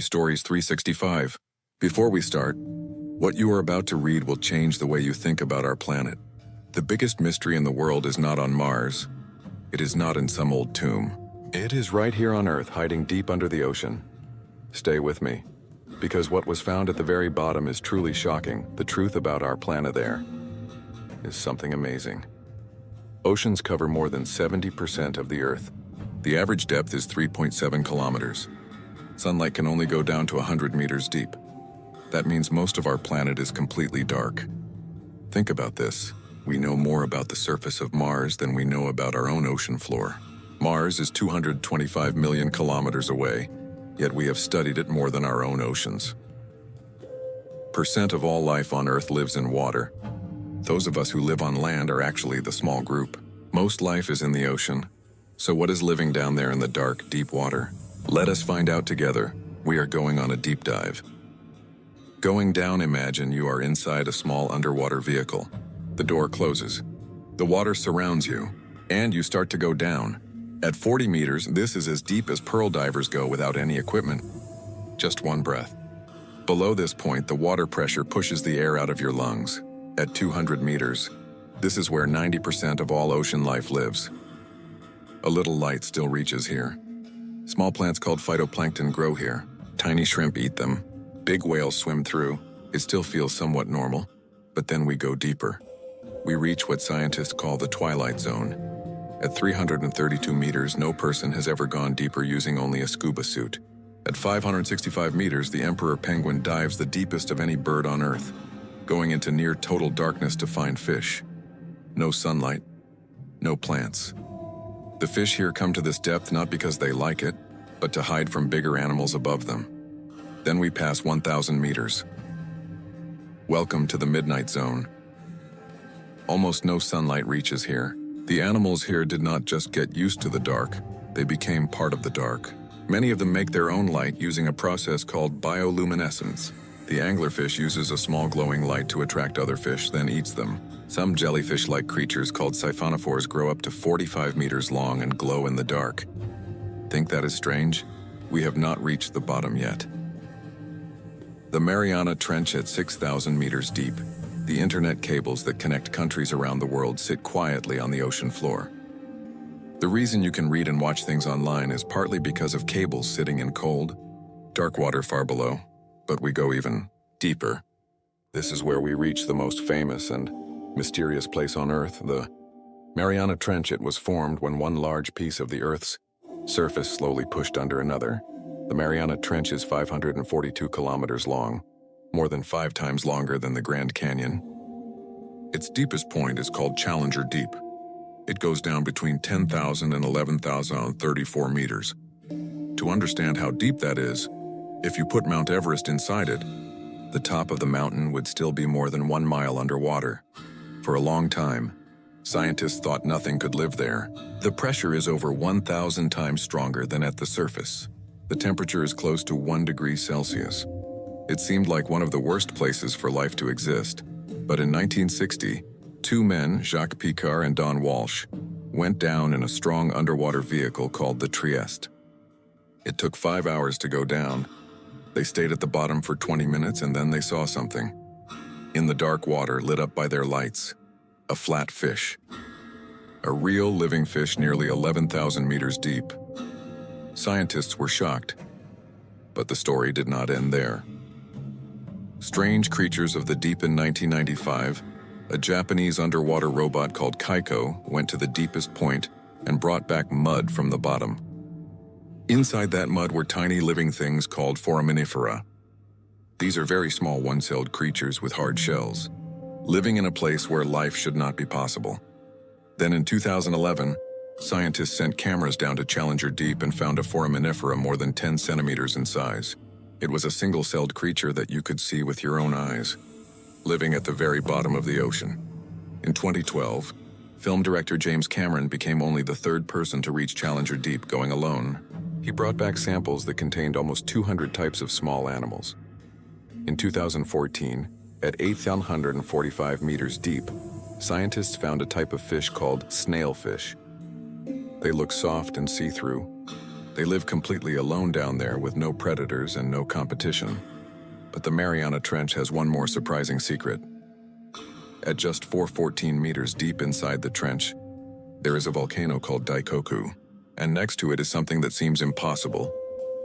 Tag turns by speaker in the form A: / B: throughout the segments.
A: Stories 365. Before we start, what you are about to read will change the way you think about our planet. The biggest mystery in the world is not on Mars. It is not in some old tomb. It is right here on Earth, hiding deep under the ocean. Stay with me, because what was found at the very bottom is truly shocking. The truth about our planet there is something amazing. Oceans cover more than 70% of the Earth. The average depth is 3.7 kilometers. Sunlight can only go down to 100 meters deep. That means most of our planet is completely dark. Think about this. We know more about the surface of Mars than we know about our own ocean floor. Mars is 225 million kilometers away, yet we have studied it more than our own oceans. Percent of all life on Earth lives in water. Those of us who live on land are actually the small group. Most life is in the ocean. So what is living down there in the dark, deep water? Let us find out together. We are going on a deep dive. Going down, imagine you are inside a small underwater vehicle. The door closes. The water surrounds you, and you start to go down. At 40 meters, this is as deep as pearl divers go without any equipment. Just one breath. Below this point, the water pressure pushes the air out of your lungs. At 200 meters, this is where 90% of all ocean life lives. A little light still reaches here. Small plants called phytoplankton grow here. Tiny shrimp eat them. Big whales swim through. It still feels somewhat normal, but then we go deeper. We reach what scientists call the twilight zone. At 332 meters, no person has ever gone deeper using only a scuba suit. At 565 meters, the emperor penguin dives the deepest of any bird on Earth, going into near total darkness to find fish. No sunlight, no plants. The fish here come to this depth not because they like it, but to hide from bigger animals above them. Then we pass 1,000 meters. Welcome to the midnight zone. Almost no sunlight reaches here. The animals here did not just get used to the dark, they became part of the dark. Many of them make their own light using a process called bioluminescence. The anglerfish uses a small glowing light to attract other fish, then eats them. Some jellyfish-like creatures called siphonophores grow up to 45 meters long and glow in the dark. Think that is strange? We have not reached the bottom yet. The Mariana Trench at 6,000 meters deep. The internet cables that connect countries around the world sit quietly on the ocean floor. The reason you can read and watch things online is partly because of cables sitting in cold, dark water far below. But we go even deeper. This is where we reach the most famous and mysterious place on Earth, the Mariana Trench. It was formed when one large piece of the Earth's surface slowly pushed under another. The Mariana Trench is 542 kilometers long, more than 5 times longer than the Grand Canyon. Its deepest point is called Challenger Deep. It goes down between 10,000 and 11,034 meters. To understand how deep that is, if you put Mount Everest inside it, the top of the mountain would still be more than 1 mile underwater. For a long time, scientists thought nothing could live there. The pressure is over 1,000 times stronger than at the surface. The temperature is close to 1 degree Celsius. It seemed like one of the worst places for life to exist. But in 1960, 2 men, Jacques Picard and Don Walsh, went down in a strong underwater vehicle called the Trieste. It took 5 hours to go down. They stayed at the bottom for 20 minutes and then they saw something. In the dark water lit up by their lights, a flat fish. A real living fish nearly 11,000 meters deep. Scientists were shocked, but the story did not end there. Strange Creatures of the Deep in 1995, a Japanese underwater robot called Kaiko went to the deepest point and brought back mud from the bottom. Inside that mud were tiny living things called foraminifera. These are very small one-celled creatures with hard shells, living in a place where life should not be possible. Then in 2011, scientists sent cameras down to Challenger Deep and found a foraminifera more than 10 centimeters in size. It was a single-celled creature that you could see with your own eyes, living at the very bottom of the ocean. In 2012, film director James Cameron became only the 3rd person to reach Challenger Deep going alone. He brought back samples that contained almost 200 types of small animals. In 2014, at 8,145 meters deep, scientists found a type of fish called snailfish. They look soft and see-through. They live completely alone down there with no predators and no competition. But the Mariana Trench has one more surprising secret. At just 414 meters deep inside the trench, there is a volcano called Daikoku, and next to it is something that seems impossible,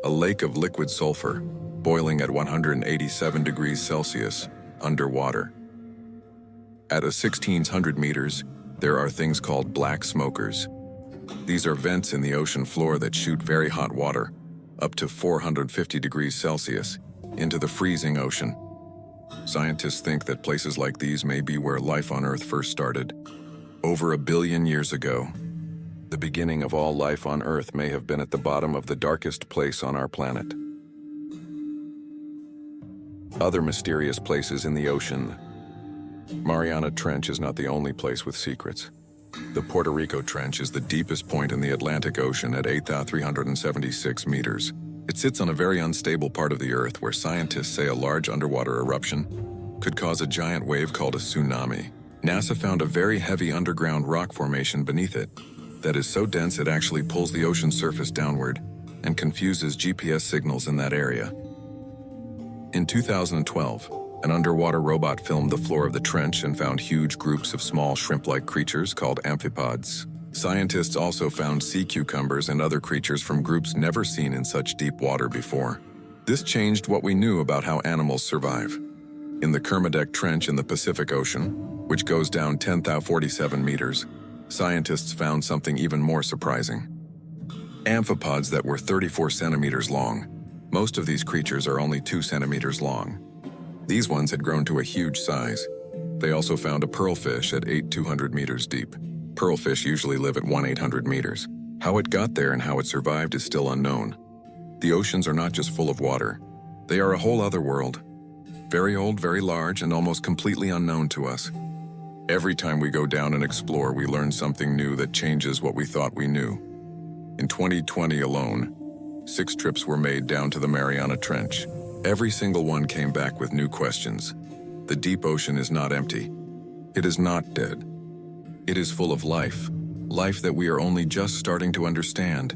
A: a lake of liquid sulfur, boiling at 187 degrees Celsius, underwater. At 1,600 meters, there are things called black smokers. These are vents in the ocean floor that shoot very hot water, up to 450 degrees Celsius, into the freezing ocean. Scientists think that places like these may be where life on Earth first started. Over 1 billion years ago, the beginning of all life on Earth may have been at the bottom of the darkest place on our planet. Other mysterious places in the ocean. Mariana Trench is not the only place with secrets. The Puerto Rico Trench is the deepest point in the Atlantic Ocean at 8,376 meters. It sits on a very unstable part of the Earth where scientists say a large underwater eruption could cause a giant wave called a tsunami. NASA found a very heavy underground rock formation beneath it that is so dense it actually pulls the ocean surface downward and confuses GPS signals in that area. In 2012, an underwater robot filmed the floor of the trench and found huge groups of small shrimp-like creatures called amphipods. Scientists also found sea cucumbers and other creatures from groups never seen in such deep water before. This changed what we knew about how animals survive. In the Kermadec Trench in the Pacific Ocean, which goes down 10,047 meters, scientists found something even more surprising. Amphipods that were 34 centimeters long. Most of these creatures are only 2 centimeters long. These ones had grown to a huge size. They also found a pearlfish at 8,200 meters deep. Pearlfish usually live at 1,800 meters. How it got there and how it survived is still unknown. The oceans are not just full of water. They are a whole other world. Very old, very large, and almost completely unknown to us. Every time we go down and explore, we learn something new that changes what we thought we knew. In 2020 alone, 6 trips were made down to the Mariana Trench. Every single one came back with new questions. The deep ocean is not empty. It is not dead. It is full of life. Life that we are only just starting to understand.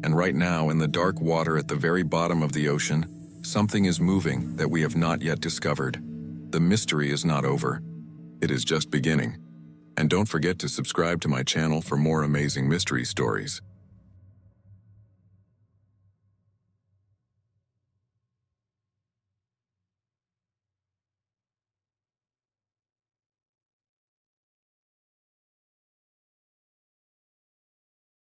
A: And right now, in the dark water at the very bottom of the ocean, something is moving that we have not yet discovered. The mystery is not over. It is just beginning. And don't forget to subscribe to my channel for more amazing mystery stories.